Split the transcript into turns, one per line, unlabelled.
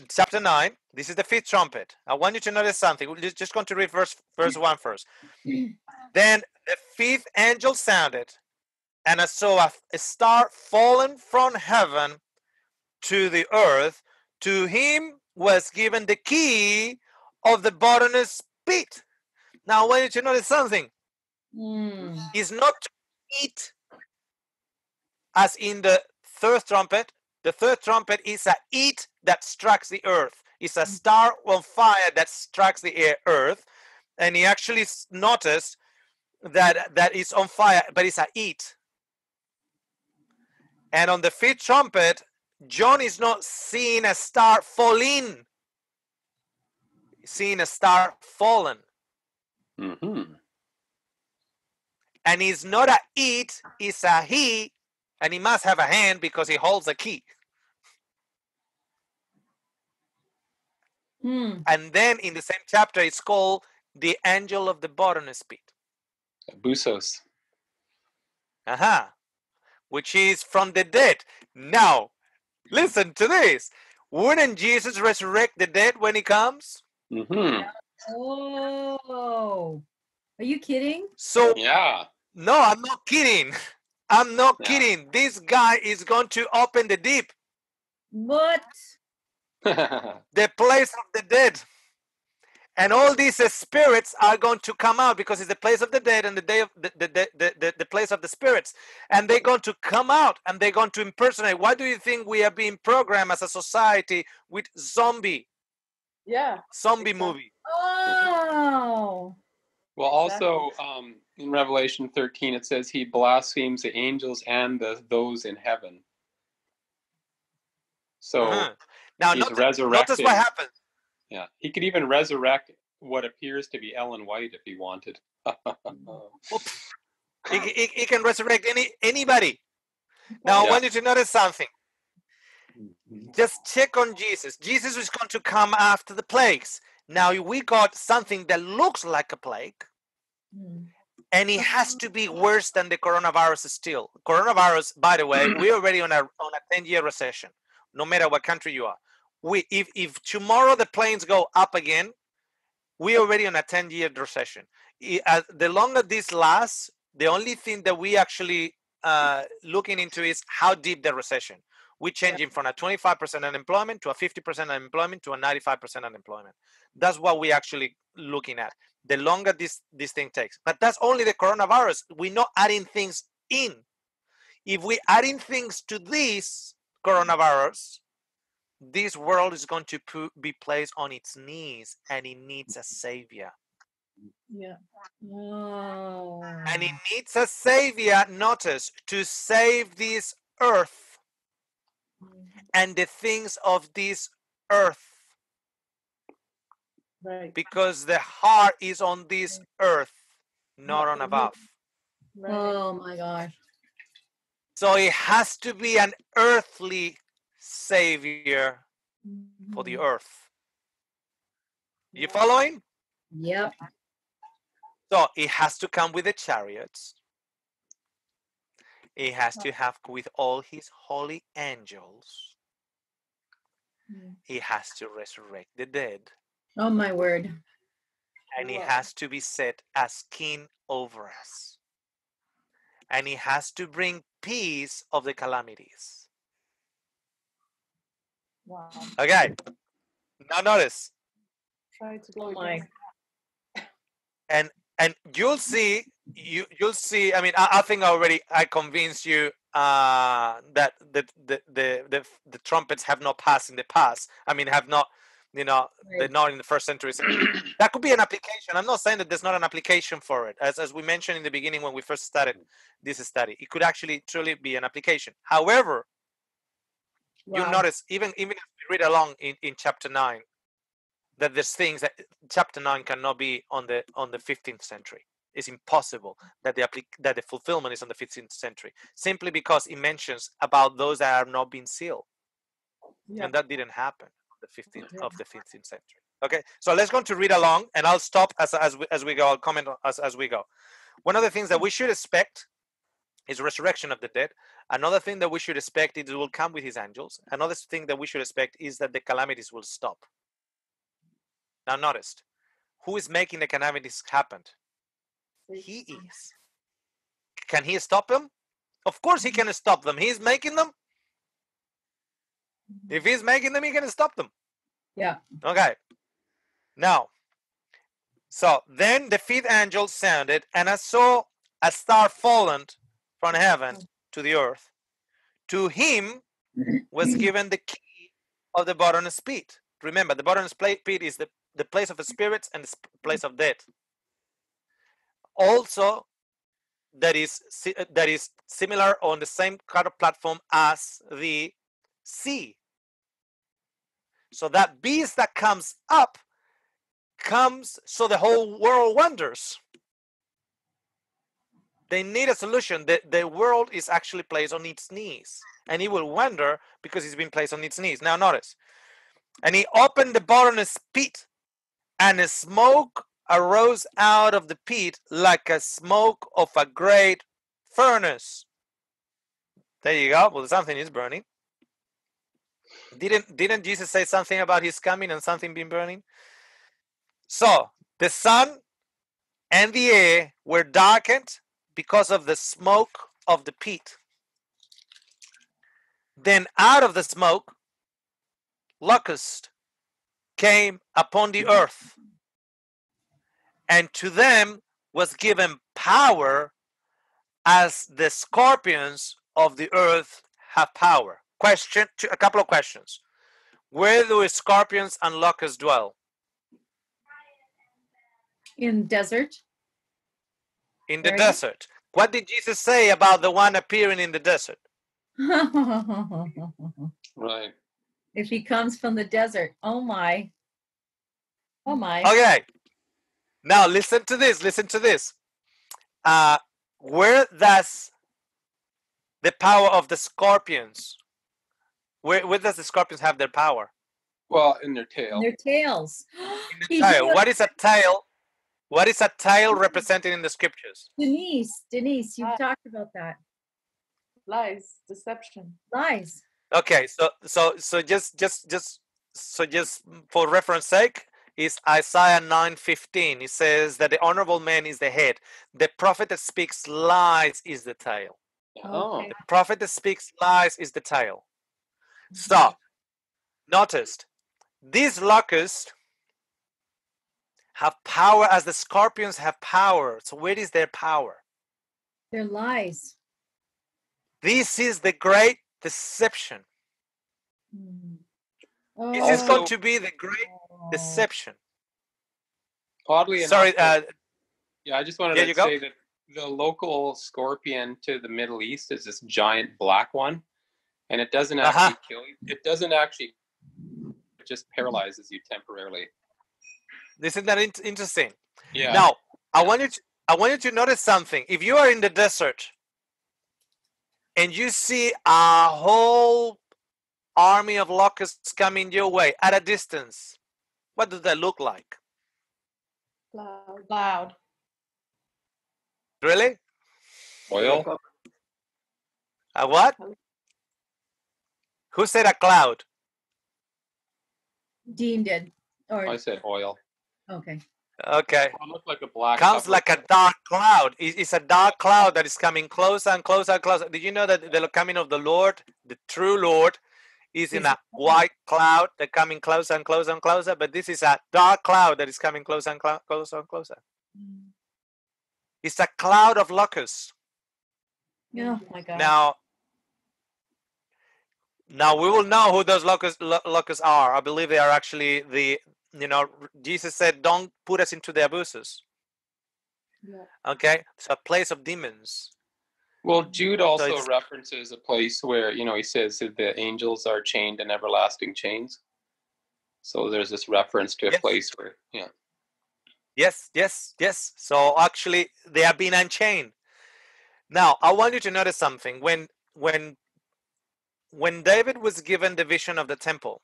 chapter 9, this is the fifth trumpet. I want you to notice something. We're just going to read verse 1 first. Then the fifth angel sounded, and I saw a star fallen from heaven to the earth. To him was given the key of the bottomless pit. Now I want you to notice something. It's not to eat as in the third trumpet. The third trumpet is a heat that strikes the earth. It's a star on fire that strikes the earth. And he actually noticed that it's on fire, but it's a heat. And on the fifth trumpet, John is not seeing a star falling. He's seeing a star fallen. And it's not a it, it's a he. And he must have a hand because he holds a key. And then in the same chapter, it's called the angel of the bottomless pit.
Busos.
Which is from the dead. Now, listen to this. Wouldn't Jesus resurrect the dead when he comes?
Oh, are you kidding?
So,
yeah.
No, I'm not kidding. I'm not kidding. This guy is going to open the deep.
What?
The place of the dead. And all these spirits are going to come out because it's the place of the dead and the day of the place of the spirits. And they're going to come out and they're going to impersonate. Why do you think we are being programmed as a society with zombie?
Yeah.
Zombie movie.
Oh.
Well, also in Revelation 13, it says he blasphemes the angels and those in heaven. So
now
he's resurrected.
Notice what happens.
Yeah, he could even resurrect what appears to be Ellen White if he wanted.
He can resurrect anybody. Now I want you to notice something. Just check on Jesus. Jesus is going to come after the plagues. Now we got something that looks like a plague, and it has to be worse than the coronavirus still. Coronavirus, by the way, we're already on a 10-year recession, no matter what country you are. If tomorrow the planes go up again, we're already on a 10-year recession. The longer this lasts, the only thing that we actually looking into is how deep the recession. We're changing from a 25% unemployment to a 50% unemployment to a 95% unemployment. That's what we're actually looking at. The longer this thing takes. But that's only the coronavirus. We're not adding things in. If we're adding things to this coronavirus, this world is going to be placed on its knees, and it needs a savior.
Yeah. Oh.
And it needs a savior, notice, to save this earth and the things of this earth.
Right.
Because the heart is on this earth, not on above.
Right. Oh my gosh.
So it has to be an earthly savior for the earth. You following?
Yep.
So it has to come with the chariots. It has to have with all his holy angels. He has to resurrect the dead.
Oh my word.
And he has to be set as king over us. And he has to bring peace of the calamities.
Wow.
Okay. Now notice.
Try to blow it.
And you'll see. You'll see. I mean, I think I convinced you that the trumpets have not passed in the past. I mean, have not. They're not in the first century. That could be an application. I'm not saying that there's not an application for it. As we mentioned in the beginning when we first started this study, it could actually truly be an application. However, you notice even if we read along in chapter 9, that there's things that chapter 9 cannot be on the 15th century. It's impossible that the fulfillment is on the 15th century, simply because it mentions about those that have not been sealed, and that didn't happen on the 15th century. Okay, so let's go to read along, and I'll stop as we go. I'll comment as we go. One of the things that we should expect His resurrection of the dead. Another thing that we should expect is he will come with his angels. Another thing that we should expect is that the calamities will stop. Now notice, who is making the calamities happen? He is. Can he stop them? Of course he can stop them. He's making them. If he's making them, he can stop them.
Yeah.
Okay. Now, so then the fifth angel sounded, and I saw a star fallen from heaven to the earth. To him was given the key of the bottomless pit. Remember, the bottomless pit is the place of the spirits and the place of death. Also, that is similar on the same kind of platform as the sea. So that beast that comes up comes so the whole world wonders. They need a solution. The world is actually placed on its knees, and it will wonder because it's been placed on its knees. Now notice, and he opened the bottomless pit, and a smoke arose out of the pit like a smoke of a great furnace. There you go. Well, something is burning. Didn't Jesus say something about his coming and something being burning? So the sun and the air were darkened because of the smoke of the pit. Then out of the smoke, locusts came upon the earth, and to them was given power as the scorpions of the earth have power. A couple of questions. Where do scorpions and locusts dwell?
In desert.
In the desert. What did Jesus say about the one appearing in the desert?
Right.
If he comes from the desert. Oh my. Oh my.
Okay. Now listen to this. Listen to this. Where does the power of the scorpions? Where does the scorpions have their power?
Well, in their tail.
In their tails.
In the tail. What is a tail? What is a tail represented in the scriptures?
Denise, you've talked about that.
Lies, deception.
Lies.
Okay, so just for reference sake, is Isaiah 9:15. It says that the honorable man is the head. The prophet that speaks lies is the tail.
Oh.
Okay.
The prophet that speaks lies is the tail. So, notice, these locusts have power as the scorpions have power. So where is their power?
Their lies.
This is the great deception.
Oh.
This is going to be the great deception.
Oddly
Sorry,
enough, yeah, I just wanted to
you
say
go.
that the local scorpion to the Middle East is this giant black one, and it doesn't actually kill you. It doesn't actually, it just paralyzes you temporarily.
Isn't that interesting?
Yeah.
Now, I want you to notice something. If you are in the desert and you see a whole army of locusts coming your way at a distance, what does that look like?
Loud.
Really?
Oil?
A what? Who said a cloud?
Dean did. Or
I said oil.
okay.
Okay.
It looked like a black.
Comes like a dark cloud. It's a dark cloud that is coming closer and closer and closer. Did you know that the coming of the Lord, the true Lord, is in a white cloud that coming closer and closer and closer? But this is a dark cloud that is coming closer and closer and closer. It's a cloud of locusts.
Oh my God.
Now we will know who those locusts are. I believe they are actually Jesus said, "Don't put us into the abuses." Yeah. Okay, it's a place of demons.
Well, Jude also references a place where, he says that the angels are chained in everlasting chains. So there's this reference to a place where, yeah.
Yes. So actually, they are being unchained. Now, I want you to notice something. When David was given the vision of the temple,